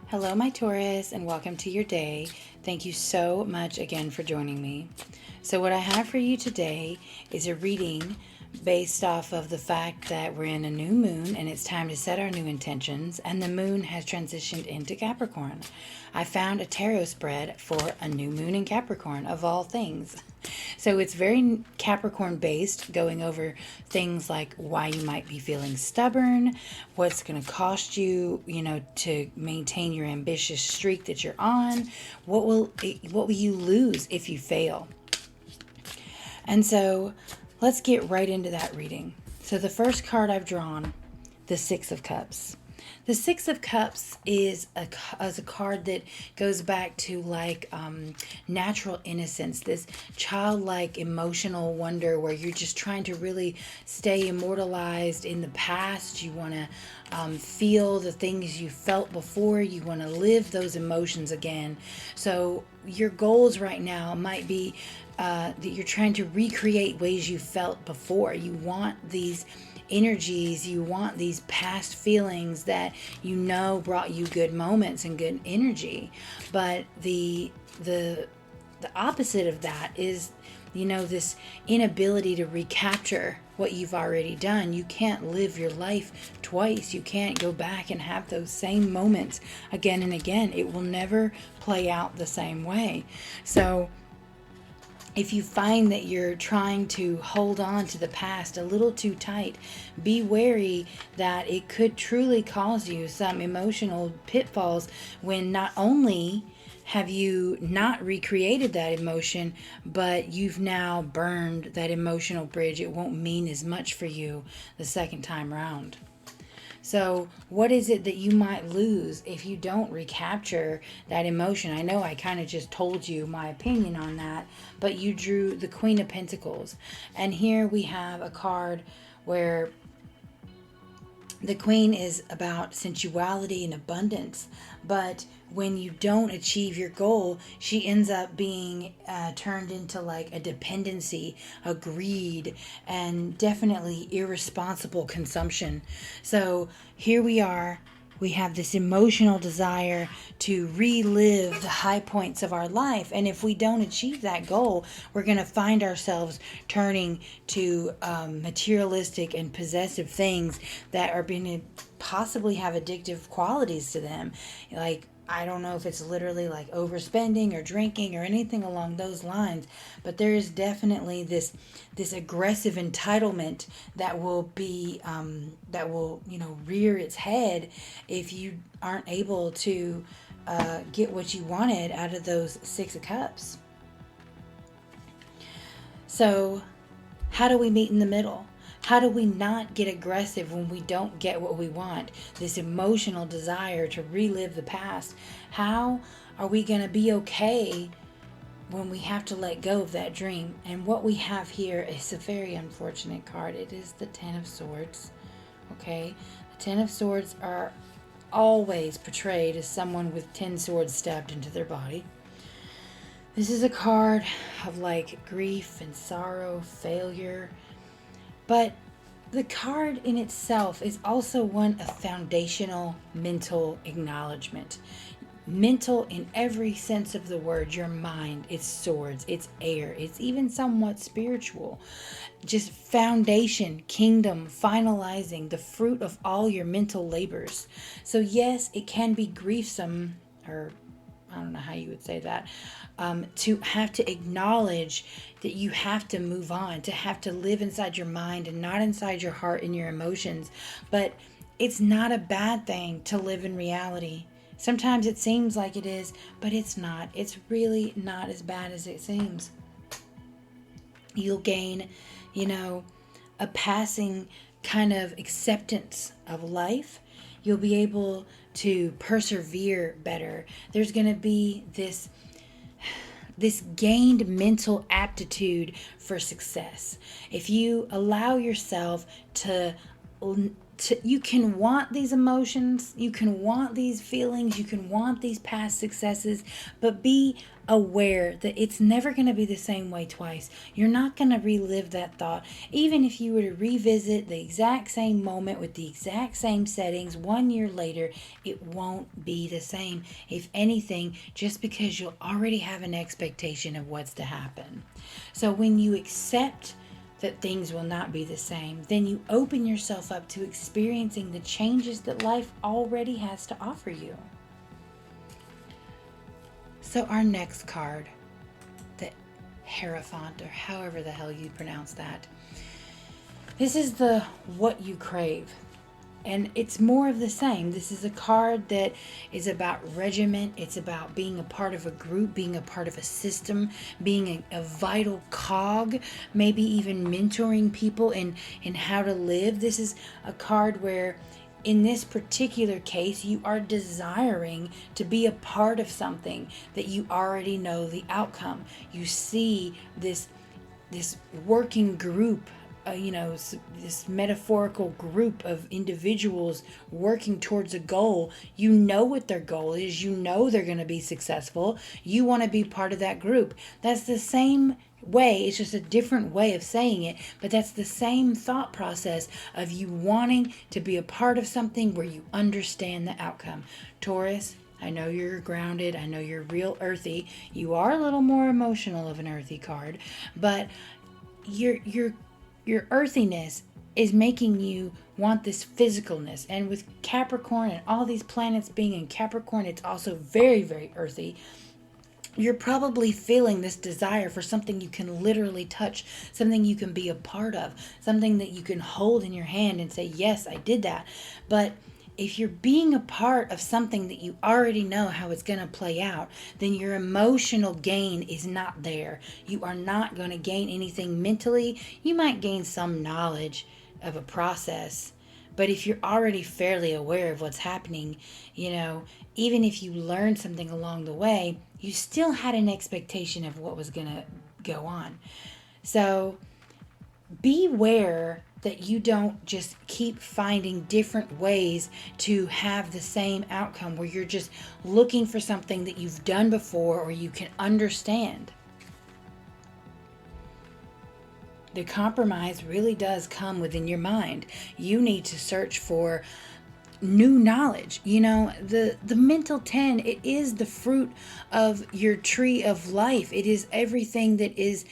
Hello, my Taurus, and welcome to your day. Thank you so much again for joining me. So, what I have for you today is a reading based off of the fact that we're in a new moon and it's time to set our new intentions, and the moon has transitioned into Capricorn. I found a tarot spread for a new moon in Capricorn, of all things. So it's very Capricorn based, going over things like why you might be feeling stubborn, what's going to cost you, to maintain your ambitious streak that you're on, what will you lose if you fail. And so let's get right into that reading. So the first card I've drawn, the Six of Cups. The Six of Cups is a card that goes back to natural innocence, this childlike emotional wonder where you're just trying to really stay immortalized in the past. You want to feel the things you felt before. You want to live those emotions again. So your goals right now might be that you're trying to recreate ways you felt before. You want these energies, you want these past feelings that brought you good moments and good energy. But the opposite of that is this inability to recapture what you've already done. You can't live your life twice. You can't go back and have those same moments again and again. It will never play out the same way. So if you find that you're trying to hold on to the past a little too tight, be wary that it could truly cause you some emotional pitfalls when not only have you not recreated that emotion, but you've now burned that emotional bridge. It won't mean as much for you the second time around. So what is it that you might lose if you don't recapture that emotion? I know I kind of just told you my opinion on that, but you drew the Queen of Pentacles. And here we have a card where the Queen is about sensuality and abundance, but when you don't achieve your goal, she ends up being turned into like a dependency, a greed, and definitely irresponsible consumption. So here we are. We have this emotional desire to relive the high points of our life. And if we don't achieve that goal, we're going to find ourselves turning to materialistic and possessive things that are going to possibly have addictive qualities to them. Like, I don't know if it's literally like overspending or drinking or anything along those lines, but there is definitely this aggressive entitlement that will rear its head if you aren't able to get what you wanted out of those Six of Cups. So how do we meet in the middle? How do we not get aggressive when we don't get what we want? This emotional desire to relive the past. How are we going to be okay when we have to let go of that dream? And what we have here is a very unfortunate card. It is the Ten of Swords. Okay? The Ten of Swords are always portrayed as someone with 10 swords stabbed into their body. This is a card of like grief and sorrow, failure. But the card in itself is also one of foundational mental acknowledgement. Mental in every sense of the word. Your mind, it's swords, it's air, it's even somewhat spiritual. Just foundation, kingdom, finalizing the fruit of all your mental labors. So yes, it can be griefsome, or I don't know how you would say that, to have to acknowledge that you have to move on, to have to live inside your mind and not inside your heart and your emotions. But it's not a bad thing to live in reality. Sometimes it seems like it is, but it's not. It's really not as bad as it seems. You'll gain, a passing kind of acceptance of life. You'll be able to persevere better. There's going to be this gained mental aptitude for success. If you allow yourself to you can want these emotions, you can want these feelings, you can want these past successes, but be aware that it's never going to be the same way twice. You're not going to relive that thought. Even if you were to revisit the exact same moment with the exact same settings 1 year later, it won't be the same. If anything, just because you'll already have an expectation of what's to happen. So when you accept that things will not be the same, then you open yourself up to experiencing the changes that life already has to offer you. So our next card, the Hierophant, or however the hell you pronounce that. This is the what you crave. And it's more of the same. This is a card that is about regiment. It's about being a part of a group, being a part of a system, being a vital cog, maybe even mentoring people in how to live. This is a card where, in this particular case, you are desiring to be a part of something that you already know the outcome. You see this working group, this metaphorical group of individuals working towards a goal. You know what their goal is. You know they're going to be successful. You want to be part of that group. That's the same way. It's just a different way of saying it, but that's the same thought process of you wanting to be a part of something where you understand the outcome. Taurus, I know you're grounded. I know you're real earthy. You are a little more emotional of an earthy card, but your earthiness is making you want this physicalness. And with Capricorn and all these planets being in Capricorn, it's also very, very earthy. You're probably feeling this desire for something you can literally touch, something you can be a part of, something that you can hold in your hand and say, yes, I did that. But if you're being a part of something that you already know how it's going to play out, then your emotional gain is not there. You are not going to gain anything mentally. You might gain some knowledge of a process, but if you're already fairly aware of what's happening, even if you learned something along the way, you still had an expectation of what was going to go on. So beware that you don't just keep finding different ways to have the same outcome, where you're just looking for something that you've done before or you can understand. The compromise really does come within your mind. You need to search for new knowledge. The mental 10, it is the fruit of your tree of life. It is everything that is,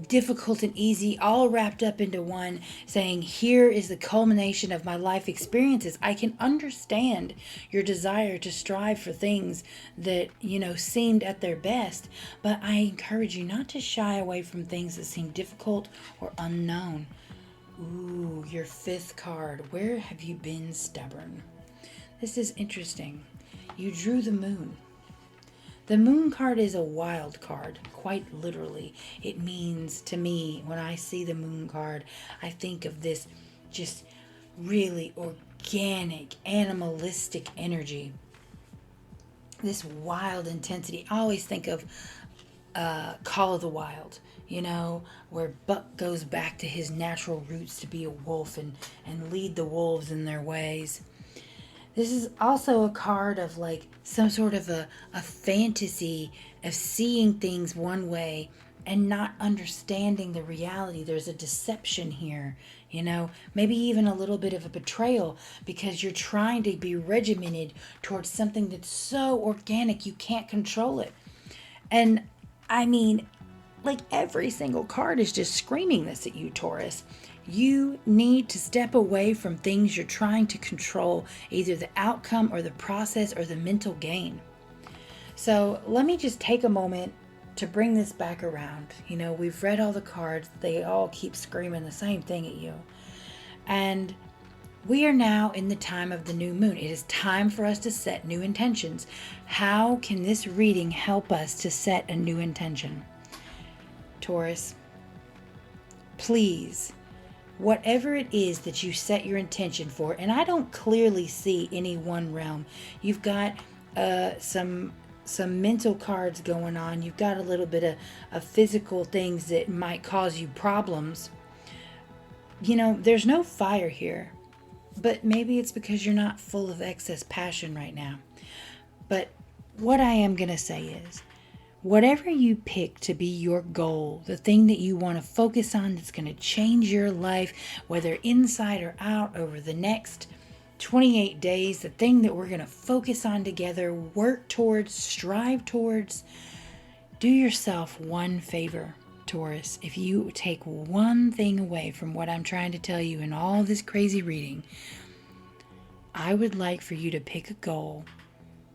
difficult and easy, all wrapped up into one, saying, here is the culmination of my life experiences. I can understand your desire to strive for things that, seemed at their best, but I encourage you not to shy away from things that seem difficult or unknown. Ooh, your 5th card. Where have you been stubborn? This is interesting. You drew the moon. The moon card is a wild card, quite literally. It means to me, when I see the moon card, I think of this just really organic, animalistic energy. This wild intensity. I always think of Call of the Wild, where Buck goes back to his natural roots to be a wolf and lead the wolves in their ways. This is also a card of like some sort of a fantasy of seeing things one way and not understanding the reality. There's a deception here, maybe even a little bit of a betrayal, because you're trying to be regimented towards something that's so organic you can't control it. And I mean, like, every single card is just screaming this at you, Taurus. You need to step away from things you're trying to control, either the outcome or the process or the mental gain. So let me just take a moment to bring this back around. We've read all the cards. They all keep screaming the same thing at you. And we are now in the time of the new moon. It is time for us to set new intentions. How can this reading help us to set a new intention? Taurus, please, whatever it is that you set your intention for, and I don't clearly see any one realm. You've got some mental cards going on. You've got a little bit of physical things that might cause you problems. there's no fire here, but maybe it's because you're not full of excess passion right now. But what I am going to say is, whatever you pick to be your goal, the thing that you want to focus on that's going to change your life, whether inside or out over the next 28 days, the thing that we're going to focus on together, work towards, strive towards, do yourself one favor, Taurus. If you take one thing away from what I'm trying to tell you in all this crazy reading, I would like for you to pick a goal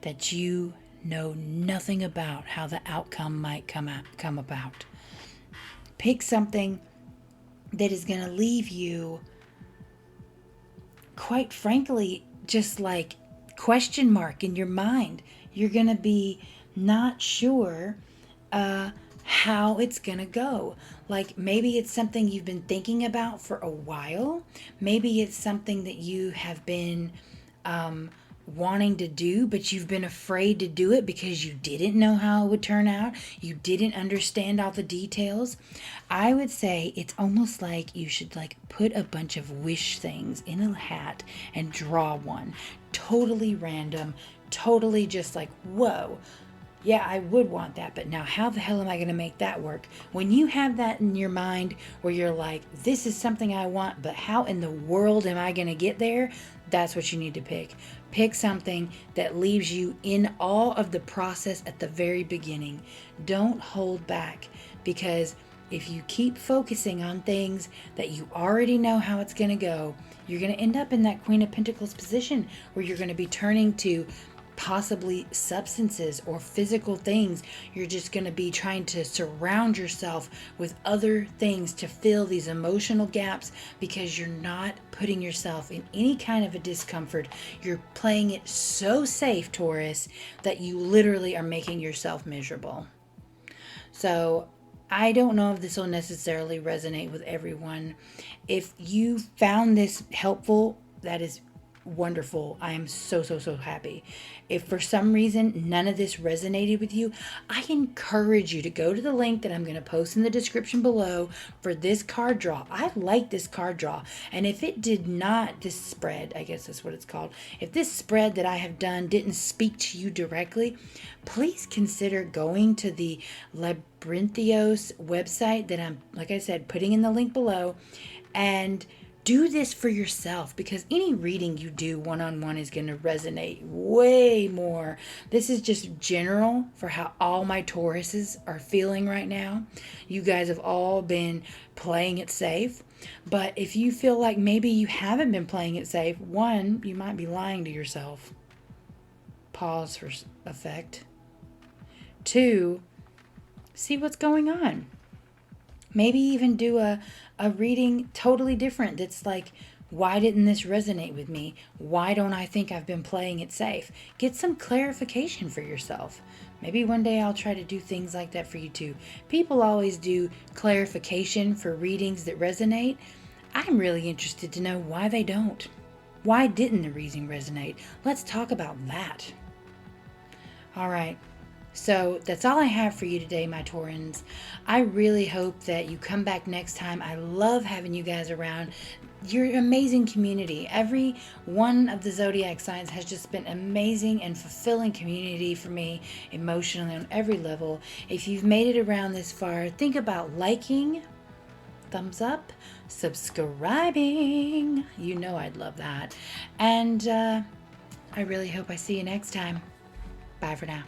that you know nothing about how the outcome might come about. Pick something that is going to leave you, quite frankly, just like question mark in your mind. You're going to be not sure how it's going to go. Like maybe it's something you've been thinking about for a while. Maybe it's something that you have been wanting to do, but you've been afraid to do it because you didn't know how it would turn out. You didn't understand all the details. I would say it's almost like you should put a bunch of wish things in a hat and draw one. Totally random, totally just whoa. Yeah, I would want that, but now how the hell am I going to make that work? When you have that in your mind where you're like, this is something I want, but how in the world am I going to get there? That's what you need to pick. Pick something that leaves you in awe of the process at the very beginning. Don't hold back, because if you keep focusing on things that you already know how it's going to go, you're going to end up in that Queen of Pentacles position where you're going to be turning to possibly substances or physical things. You're just going to be trying to surround yourself with other things to fill these emotional gaps because you're not putting yourself in any kind of a discomfort. You're playing it so safe, Taurus, that you literally are making yourself miserable. So I don't know if this will necessarily resonate with everyone. If you found this helpful, that is wonderful. I am so happy. If for some reason none of this resonated with you, I encourage you to go to the link that I'm going to post in the description below for this card draw. I like this card draw. And if it did not, this spread, I guess that's what it's called. If this spread that I have done didn't speak to you directly, please consider going to the Labyrinthios website that I'm, like I said, putting in the link below, and do this for yourself, because any reading you do one-on-one is going to resonate way more. This is just general for how all my Tauruses are feeling right now. You guys have all been playing it safe. But if you feel like maybe you haven't been playing it safe, one, you might be lying to yourself. Pause for effect. Two, see what's going on. Maybe even do a reading totally different that's like, why didn't this resonate with me? Why don't I think I've been playing it safe? Get some clarification for yourself. Maybe one day I'll try to do things like that for you too. People always do clarification for readings that resonate. I'm really interested to know why they don't. Why didn't the reading resonate? Let's talk about that. All right. So that's all I have for you today, my Taurans. I really hope that you come back next time. I love having you guys around. You're an amazing community. Every one of the zodiac signs has just been amazing and fulfilling community for me emotionally on every level. If you've made it around this far, think about liking, thumbs up, subscribing. You know I'd love that. And I really hope I see you next time. Bye for now.